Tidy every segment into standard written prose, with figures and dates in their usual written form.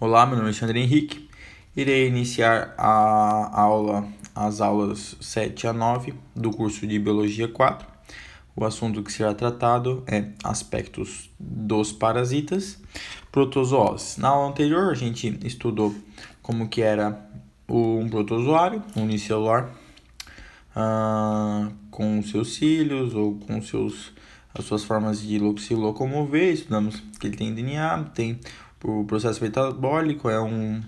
Olá, meu nome é Alexandre Henrique. Irei iniciar as aulas 7 a 9 do curso de Biologia 4. O assunto que será tratado é aspectos dos parasitas protozoários. Na aula anterior, a gente estudou como que era um protozoário unicelular, com seus cílios ou com as suas formas de se locomover. Estudamos que ele tem DNA, tem o processo metabólico, é um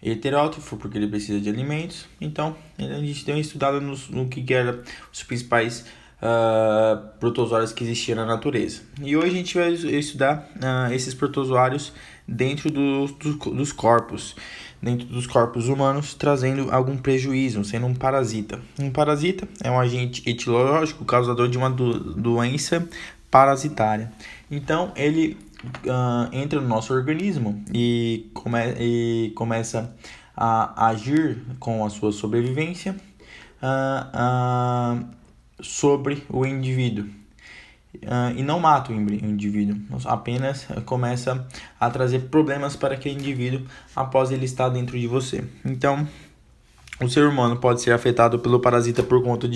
heterótrofo porque ele precisa de alimentos. Então a gente deu uma estudada no que era os principais protozoários que existiam na natureza. E hoje a gente vai estudar esses protozoários dentro dos corpos, dentro dos corpos humanos, trazendo algum prejuízo, sendo um parasita. Um parasita é um agente etiológico causador de uma doença parasitária. Então ele entra no nosso organismo e começa a agir com a sua sobrevivência sobre o indivíduo. E não mata o indivíduo, apenas começa a trazer problemas para aquele indivíduo após ele estar dentro de você. Então, o ser humano pode ser afetado pelo parasita por conta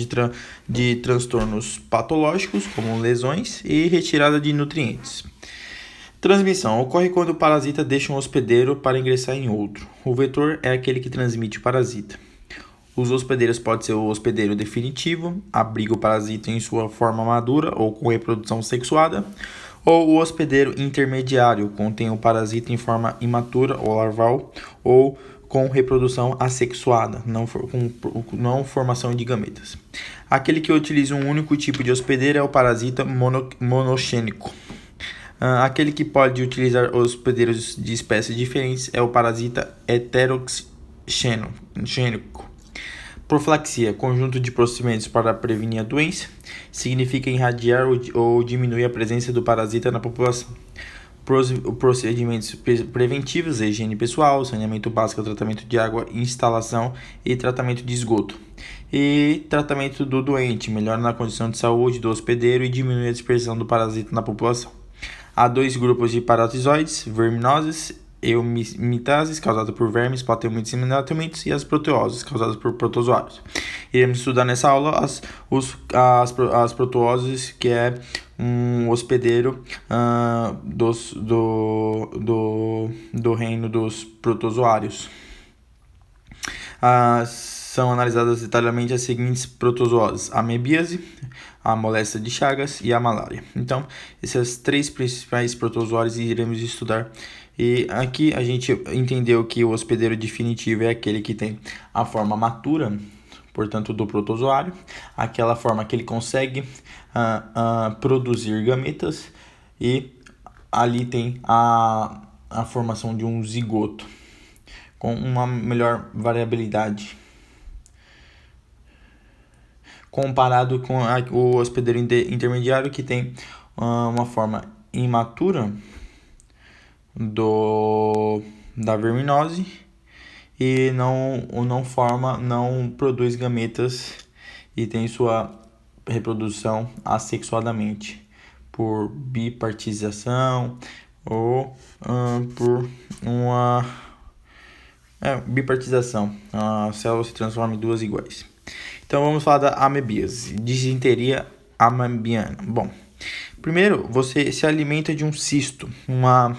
de transtornos patológicos, como lesões e retirada de nutrientes. Transmissão ocorre quando o parasita deixa um hospedeiro para ingressar em outro. O vetor é aquele que transmite o parasita. Os hospedeiros podem ser o hospedeiro definitivo, abriga o parasita em sua forma madura ou com reprodução sexuada, ou o hospedeiro intermediário, contém o parasita em forma imatura ou larval, ou com reprodução assexuada, não formação de gametas. Aquele que utiliza um único tipo de hospedeiro é o parasita monogênico. Aquele que pode utilizar hospedeiros de espécies diferentes é o parasita heterogênico. Profilaxia, conjunto de procedimentos para prevenir a doença, significa irradiar ou diminuir a presença do parasita na população. Procedimentos preventivos, higiene pessoal, saneamento básico, tratamento de água, instalação e tratamento de esgoto. E tratamento do doente, melhora na condição de saúde do hospedeiro e diminui a dispersão do parasita na população. Há dois grupos de parasitoides, verminoses, eumitases, causadas por vermes, plateumintos e minatomintos, e as proteoses, causadas por protozoários. Iremos estudar nessa aula as protooses, que é um hospedeiro do reino dos protozoários. São analisadas detalhadamente as seguintes protozooses: a amebíase, a moléstia de Chagas e a malária. Então, esses três principais protozoários iremos estudar. E aqui a gente entendeu que o hospedeiro definitivo é aquele que tem a forma matura, portanto, do protozoário, aquela forma que ele consegue produzir gametas, e ali tem a formação de um zigoto com uma melhor variabilidade, comparado com o hospedeiro intermediário, que tem uma forma imatura da verminose e não produz gametas e tem sua reprodução assexuadamente por bipartização ou por uma bipartização. A célula se transforma em duas iguais. Então vamos falar da amebíase, disenteria amebiana. Bom, primeiro você se alimenta de um cisto, uma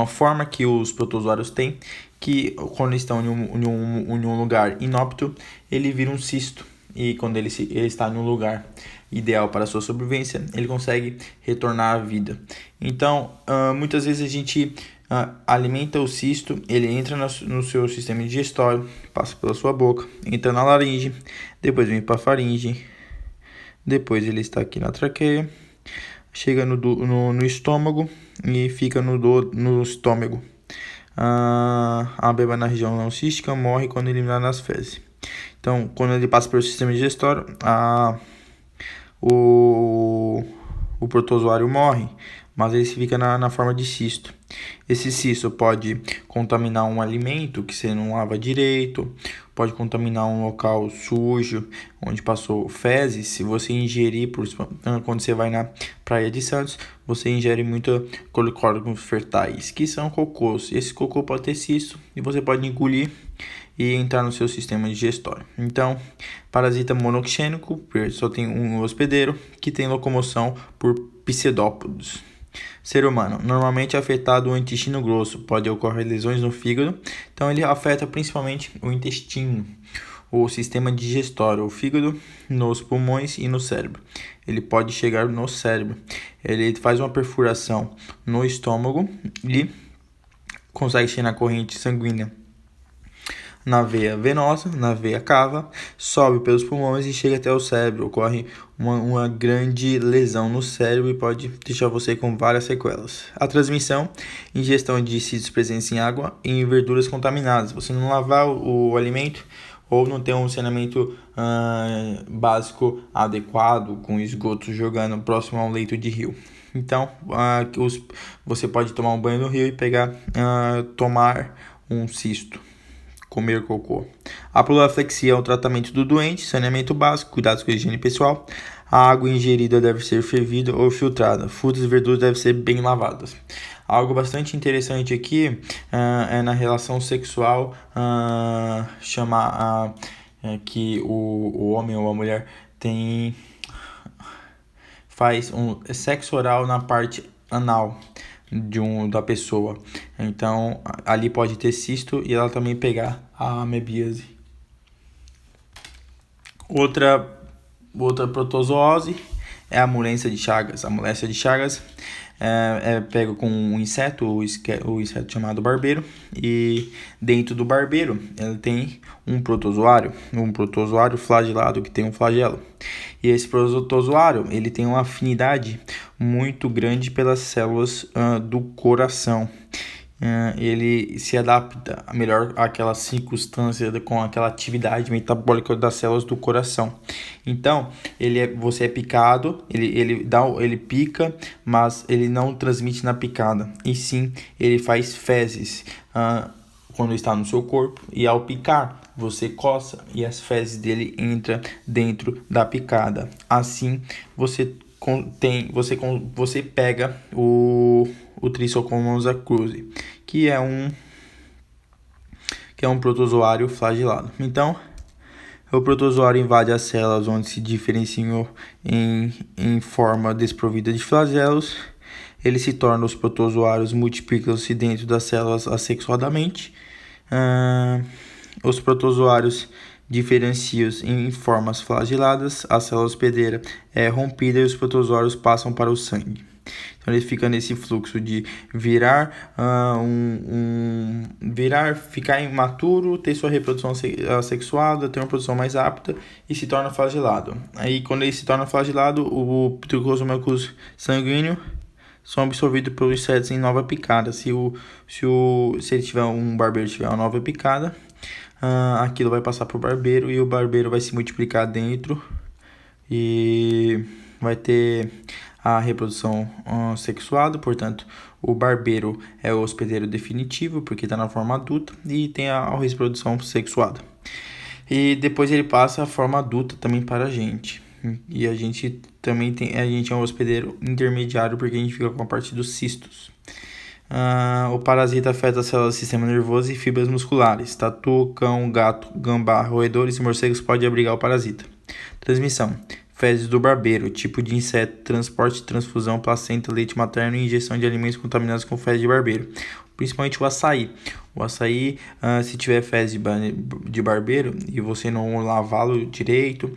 forma que os protozoários têm, que quando estão em um lugar inópito, ele vira um cisto. E quando ele está em um lugar ideal para a sua sobrevivência, ele consegue retornar à vida. Então, muitas vezes a gente alimenta o cisto, ele entra no seu sistema digestório, passa pela sua boca, entra na laringe, depois vem para a faringe, depois ele está aqui na traqueia, chega no estômago e fica no estômago. A ameba na região não cística morre quando eliminada nas fezes. Então, quando ele passa pelo sistema digestório, o protozoário morre, mas ele fica na forma de cisto. Esse cisto pode contaminar um alimento que você não lava direito, pode contaminar um local sujo, onde passou fezes. Se você ingerir, quando você vai na Praia de Santos, você ingere muito colicóricos fetais, que são cocôs. Esse cocô pode ter cisto e você pode engolir e entrar no seu sistema digestório. Então, parasita monoxênico, só tem um hospedeiro, que tem locomoção por pseudópodos. Ser humano, normalmente afetado o intestino grosso, pode ocorrer lesões no fígado, então ele afeta principalmente o intestino, o sistema digestório, o fígado, nos pulmões e no cérebro. Ele pode chegar no cérebro, ele faz uma perfuração no estômago e consegue chegar na corrente sanguínea na veia venosa, na veia cava, sobe pelos pulmões e chega até o cérebro. Ocorre uma grande lesão no cérebro e pode deixar você com várias sequelas. A transmissão, ingestão de cistos presentes em água e em verduras contaminadas. Você não lavar o alimento ou não ter um saneamento básico adequado, com esgoto jogando próximo a um leito de rio. Então, você pode tomar um banho no rio e tomar um cisto. Comer cocô. A propileflexia é o tratamento do doente, saneamento básico, cuidados com a higiene pessoal. A água ingerida deve ser fervida ou filtrada. Frutas e verduras devem ser bem lavadas. Algo bastante interessante aqui é na relação sexual, que o homem ou a mulher faz um sexo oral na parte anal da pessoa. Então, ali pode ter cisto e ela também pegar a amebiase. Outra protozoose é a moléncia de Chagas. A moléncia de Chagas é pega com um inseto, o inseto chamado barbeiro, e dentro do barbeiro ele tem um protozoário flagelado que tem um flagelo. E esse protozoário ele tem uma afinidade muito grande pelas células do coração. Ele se adapta melhor àquela circunstância com aquela atividade metabólica das células do coração. Então, você é picado, ele pica, mas ele não transmite na picada, e sim ele faz fezes quando está no seu corpo, e ao picar você coça e as fezes dele entram dentro da picada. Assim você pega o Trichomonas cruzi, que é um protozoário flagelado. Então, o protozoário invade as células onde se diferenciam em forma desprovida de flagelos. Ele se torna os protozoários multiplicam-se dentro das células assexuadamente. Os protozoários diferenciam-se em formas flageladas, a célula hospedeira é rompida e os protozoários passam para o sangue. Então ele fica nesse fluxo de ficar imaturo, ter sua reprodução assexuada, ter uma produção mais rápida e se torna flagelado. Aí quando ele se torna flagelado, o tricosomacus sanguíneo são absorvidos pelos insetos em nova picada. Se ele tiver um barbeiro tiver uma nova picada, aquilo vai passar para o barbeiro e o barbeiro vai se multiplicar dentro e vai ter a reprodução sexuada. Portanto, o barbeiro é o hospedeiro definitivo porque está na forma adulta e tem a reprodução sexuada. E depois ele passa a forma adulta também para a gente. E a gente também é um hospedeiro intermediário porque a gente fica com a parte dos cistos. O parasita afeta as células do sistema nervoso e fibras musculares. Tatu, cão, gato, gambá, roedores e morcegos podem abrigar o parasita. Transmissão: fezes do barbeiro, tipo de inseto, transporte, transfusão, placenta, leite materno e injeção de alimentos contaminados com fezes de barbeiro. Principalmente o açaí. O açaí, se tiver fezes de barbeiro e você não lavá-lo direito,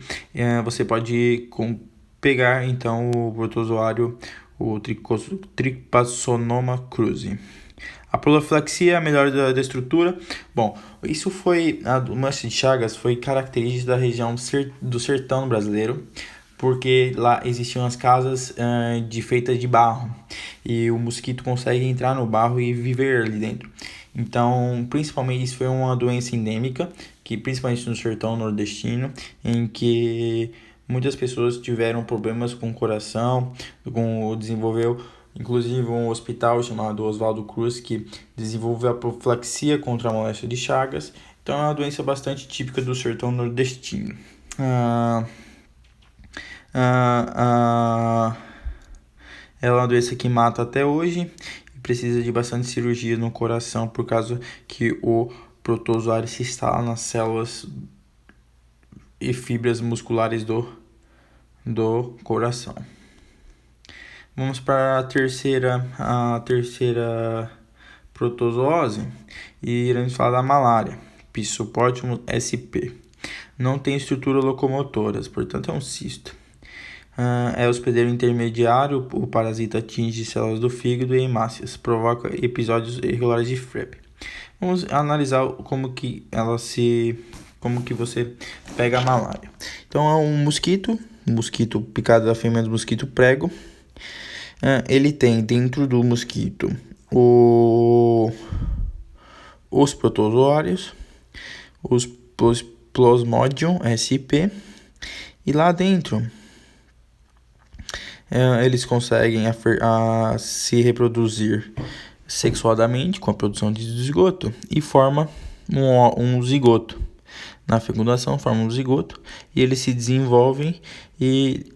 você pode pegar então o protozoário, o Trypanosoma cruzi. A profilaxia é a melhora da estrutura. Bom, isso foi, a doença de Chagas foi característica da região do sertão brasileiro, porque lá existiam as casas feitas de barro e o mosquito consegue entrar no barro e viver ali dentro. Então, principalmente isso foi uma doença endêmica, que principalmente no sertão nordestino, em que muitas pessoas tiveram problemas com o coração, desenvolveu inclusive um hospital chamado Oswaldo Cruz que desenvolveu a profilaxia contra a moléstia de Chagas. Então é uma doença bastante típica do sertão nordestino. Ela é uma doença que mata até hoje e precisa de bastante cirurgia no coração por causa que o protozoário se instala nas células e fibras musculares do coração. Vamos para a terceira protozoose e iremos falar da malária, Pseudomonas sp. Não tem estrutura locomotora, portanto é um cisto. É hospedeiro intermediário, o parasita atinge células do fígado e hemácias, provoca episódios irregulares de febre. Vamos analisar como que você pega a malária. Então é um mosquito picado da fêmea do mosquito prego. Ele tem dentro do mosquito os protozoários, os Plasmodium sp, e lá dentro eles conseguem se reproduzir sexuadamente com a produção de zigoto e forma um zigoto. Na fecundação forma um zigoto e eles se desenvolvem e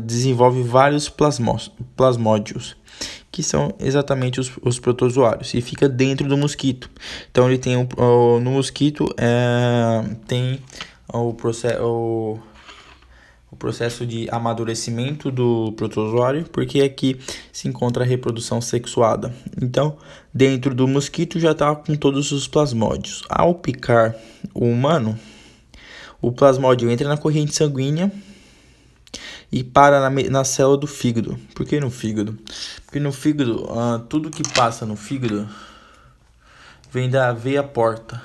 desenvolve vários plasmódios, que são exatamente os protozoários, e fica dentro do mosquito. Então ele tem no mosquito tem o processo de amadurecimento do protozoário, porque aqui se encontra a reprodução sexuada. Então, dentro do mosquito já está com todos os plasmódios. Ao picar o humano, o plasmódio entra na corrente sanguínea e para na célula do fígado. Por que no fígado? Porque no fígado, tudo que passa no fígado vem da veia porta.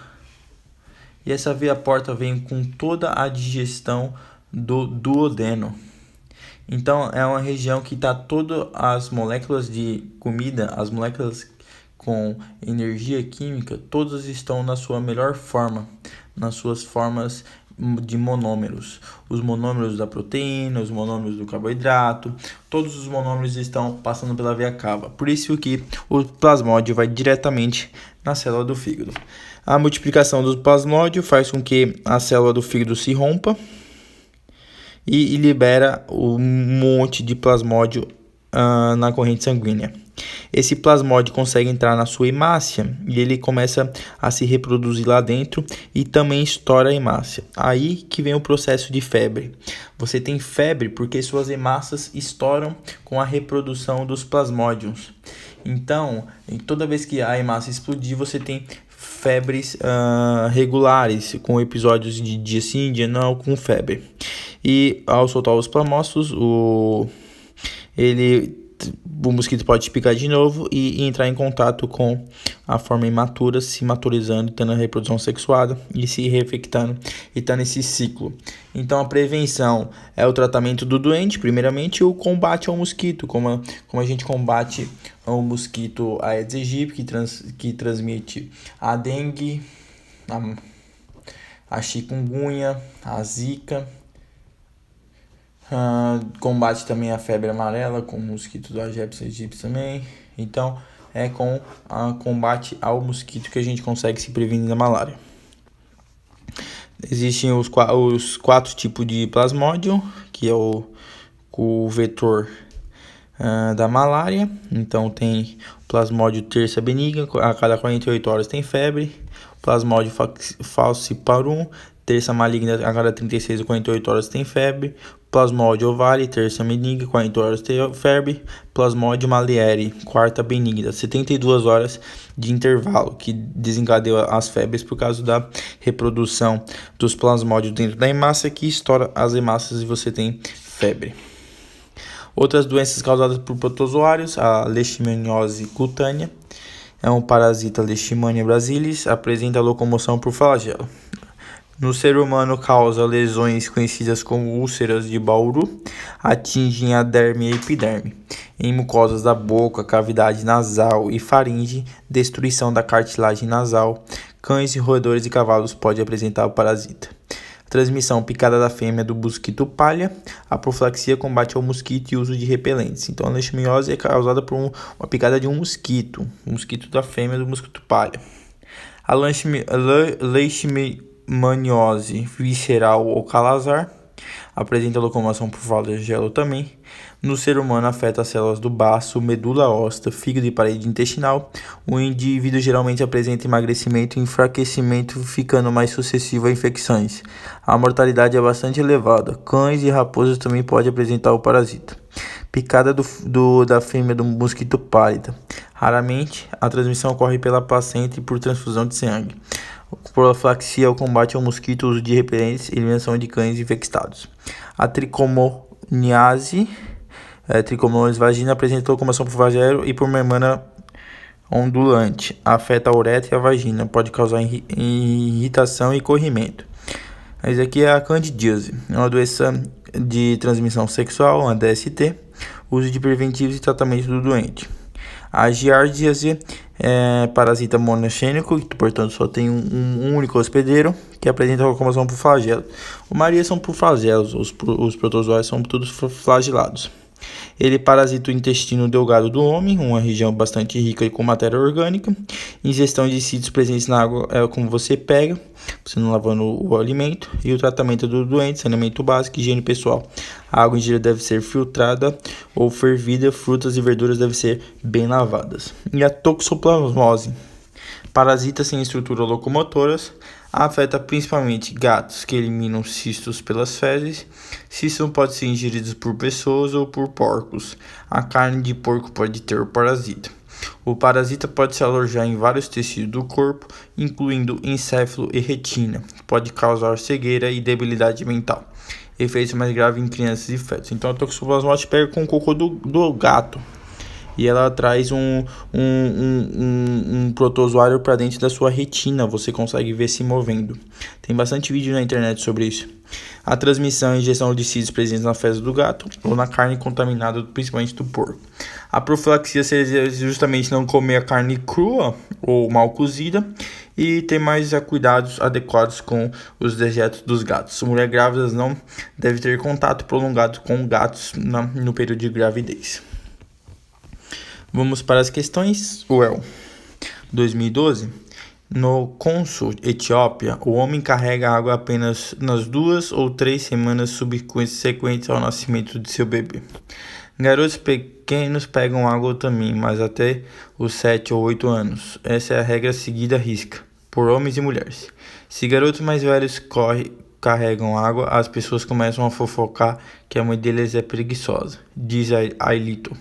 E essa veia porta vem com toda a digestão do duodeno. Então é uma região que está todas as moléculas de comida, as moléculas com energia química, todas estão na sua melhor forma, nas suas formas de monômeros. Os monômeros da proteína, os monômeros do carboidrato, todos os monômeros estão passando pela veia cava. Por isso que o plasmódio vai diretamente na célula do fígado. A multiplicação do plasmódio faz com que a célula do fígado se rompa e libera um monte de plasmódio na corrente sanguínea. Esse plasmódio consegue entrar na sua hemácia e ele começa a se reproduzir lá dentro e também estoura a hemácia. Aí que vem o processo de febre. Você tem febre porque suas hemácias estouram com a reprodução dos plasmódios. Então, toda vez que a hemácia explodir, você tem febres regulares, com episódios de dia sim, dia não, com febre. E ao soltar os plasmócitos, o mosquito pode picar de novo e entrar em contato com a forma imatura, se maturizando, tendo a reprodução sexuada e se reinfectando e tá nesse ciclo. Então a prevenção é o tratamento do doente, primeiramente, e o combate ao mosquito, como a gente combate o mosquito Aedes aegypti, que transmite a dengue, a chikungunya, a zika. Combate também a febre amarela com o mosquito do Aedes aegypti também. Então é com combate ao mosquito que a gente consegue se prevenir da malária. Existem os 4 tipos de plasmódio, que é o vetor da malária. Então tem o plasmódio terça benigna, a cada 48 horas tem febre. Plasmódio falciparum, terça maligna, a cada 36 ou 48 horas tem febre. Plasmódio ovale, terça benigna, 40 horas tem febre. Plasmódio malieri, quarta benigna, 72 horas de intervalo, que desencadeia as febres por causa da reprodução dos plasmódios dentro da hemácia, que estoura as hemácias e você tem febre. Outras doenças causadas por protozoários, a leishmaniose cutânea, é um parasita Leishmania brasilis, apresenta locomoção por flagelo. No ser humano causa lesões conhecidas como úlceras de Bauru, atingem a derme e a epiderme. Em mucosas da boca, cavidade nasal e faringe, destruição da cartilagem nasal. Cães, roedores e cavalos podem apresentar o parasita. Transmissão: picada da fêmea do mosquito palha. A profilaxia: combate ao mosquito e uso de repelentes. Então, a leishmaniose é causada por uma picada de um mosquito da fêmea do mosquito palha. A leishmaniose visceral ou calazar apresenta locomoção por flagelo também. No ser humano, afeta as células do baço, medula óssea, fígado e parede intestinal. O indivíduo geralmente apresenta emagrecimento e enfraquecimento, ficando mais suscetível a infecções. A mortalidade é bastante elevada. Cães e raposas também podem apresentar o parasita. Picada da fêmea do mosquito pálido. Raramente, a transmissão ocorre pela placenta e por transfusão de sangue. Profilaxia: o combate ao mosquito, uso de repelentes, eliminação de cães infectados. A tricomoniase vagina apresenta locomoção por flagelo e por membrana ondulante. Afeta a uretra e a vagina, pode causar irritação e corrimento. Essa aqui é a candidíase, é uma doença de transmissão sexual, uma DST, uso de preventivos e tratamento do doente. A giardíase é parasita monogênico, que portanto só tem um único hospedeiro, que apresenta locomoção por flagelo. A maioria são por flagelos, os protozoários são todos flagelados. Ele parasita o intestino delgado do homem, uma região bastante rica com matéria orgânica. Ingestão de sítios presentes na água é como você pega, você não lavando o alimento. E o tratamento do doente: saneamento básico, higiene pessoal. A água ingerida deve ser filtrada ou fervida, frutas e verduras devem ser bem lavadas. E a toxoplasmose, parasita sem estrutura locomotoras, afeta principalmente gatos que eliminam cistos pelas fezes. Cistos podem ser ingeridos por pessoas ou por porcos. A carne de porco pode ter o parasita. O parasita pode se alojar em vários tecidos do corpo, incluindo encéfalo e retina. Pode causar cegueira e debilidade mental. Efeitos mais graves em crianças e fetos. Então a toxoplasmose pega com o cocô do gato. E ela traz um protozoário para dentro da sua retina, você consegue ver se movendo. Tem bastante vídeo na internet sobre isso. A transmissão e injeção de sítios presentes na fezes do gato ou na carne contaminada, principalmente do porco. A profilaxia seria justamente não comer a carne crua ou mal cozida e ter mais cuidados adequados com os dejetos dos gatos. Mulheres grávidas não devem ter contato prolongado com gatos no período de gravidez. Vamos para as questões. 2012. No Consul, Etiópia, o homem carrega água apenas nas 2 ou 3 semanas subsequentes ao nascimento de seu bebê. Garotos pequenos pegam água também, mas até os 7 ou 8 anos. Essa é a regra seguida à risca, por homens e mulheres. Se garotos mais velhos carregam água, as pessoas começam a fofocar que a mãe deles é preguiçosa, diz Ailito.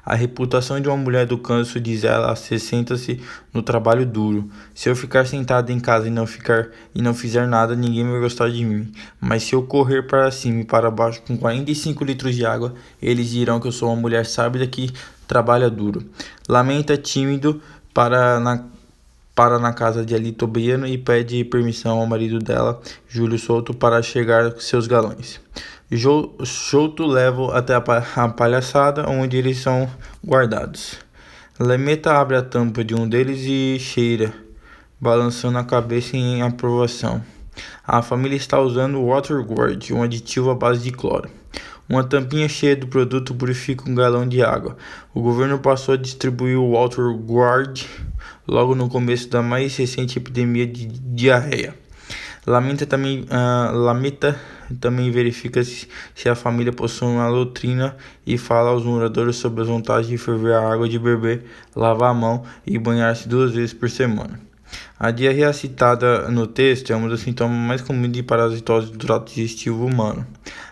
A reputação de uma mulher do canso, diz ela, assenta-se no trabalho duro. Se eu ficar sentada em casa e não fizer nada, ninguém vai gostar de mim. Mas se eu correr para cima e para baixo com 45 litros de água, eles dirão que eu sou uma mulher sábia que trabalha duro. Lamenta tímido para na casa de Alito Briano e pede permissão ao marido dela, Júlio Souto, para chegar seus galões. Souto leva até a palhaçada, onde eles são guardados. Lemeta abre a tampa de um deles e cheira, balançando a cabeça em aprovação. A família está usando o WaterGuard, um aditivo à base de cloro. Uma tampinha cheia do produto purifica um galão de água. O governo passou a distribuir o WaterGuard logo no começo da mais recente epidemia de diarreia. Lameta também verifica se a família possui uma latrina e fala aos moradores sobre as vantagens de ferver a água de beber, lavar a mão e banhar-se 2 vezes por semana. A diarreia citada no texto é um dos sintomas mais comuns de parasitose do trato digestivo humano.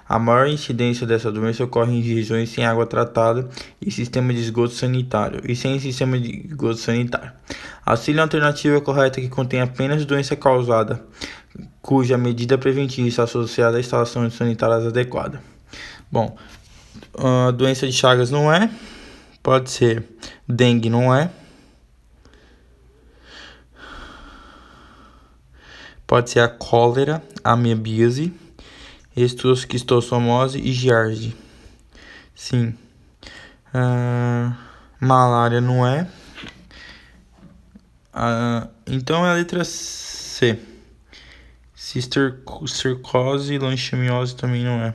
A maior incidência dessa doença ocorre em regiões sem água tratada e sistema de esgoto sanitário, Auxílio alternativa correta que contém apenas doença causada, cuja medida preventiva está associada à instalação sanitárias adequada. Bom, a doença de Chagas não é, pode ser dengue, não é, pode ser a cólera, a amebíase, esquistossomose e giardia. Sim. Malária não é. Então é a letra C. cistercose e leishmaniose também não é.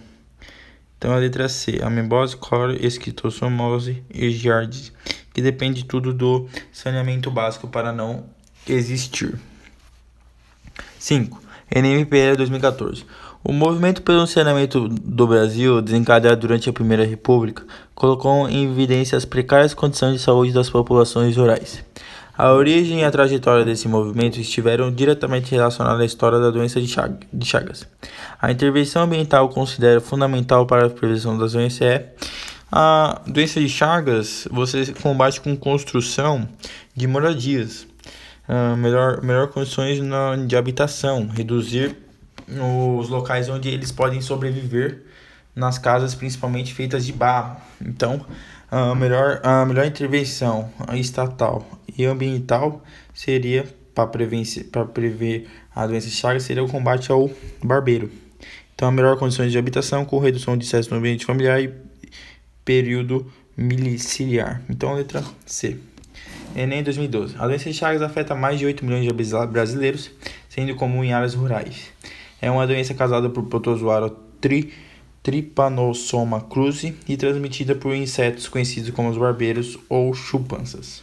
Então a letra C, amebose, cólera, esquistossomose e giardíase, que depende tudo do saneamento básico para não existir. 5. NMPL 2014. O movimento pelo saneamento do Brasil, desencadeado durante a Primeira República, colocou em evidência as precárias condições de saúde das populações rurais. A origem e a trajetória desse movimento estiveram diretamente relacionadas à história da doença de Chagas. A intervenção ambiental considera fundamental para a prevenção das doenças a doença de Chagas. Você combate com construção de moradias, melhor condições de habitação, reduzir os locais onde eles podem sobreviver nas casas, principalmente feitas de barro. Então, a melhor intervenção estatal e ambiental seria para prever a doença de Chagas seria o combate ao barbeiro. Então, a melhor condições de habitação com redução de excesso no ambiente familiar e período miliciar. Então, letra C. Enem 2012. A doença de Chagas afeta mais de 8 milhões de brasileiros, sendo comum em áreas rurais. É uma doença causada por protozoário Trypanosoma cruzi e transmitida por insetos conhecidos como os barbeiros ou chupanças.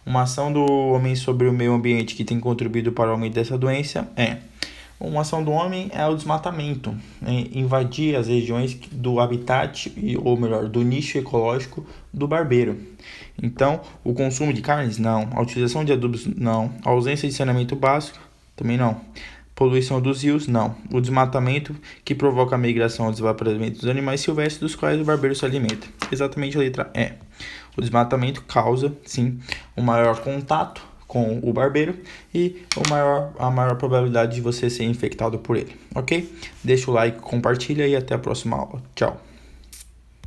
Uma ação do homem sobre o meio ambiente que tem contribuído para o aumento dessa doença uma ação do homem é o desmatamento, invadir as regiões do habitat, ou melhor, do nicho ecológico do barbeiro. Então, o consumo de carnes, não. A utilização de adubos, não. A ausência de saneamento básico, também não. Poluição dos rios, não. O desmatamento que provoca a migração ou desaparecimento dos animais silvestres dos quais o barbeiro se alimenta. Exatamente a letra E. O desmatamento causa, sim, um maior contato com o barbeiro e a maior probabilidade de você ser infectado por ele, ok? Deixa o like, compartilha e até a próxima aula. Tchau!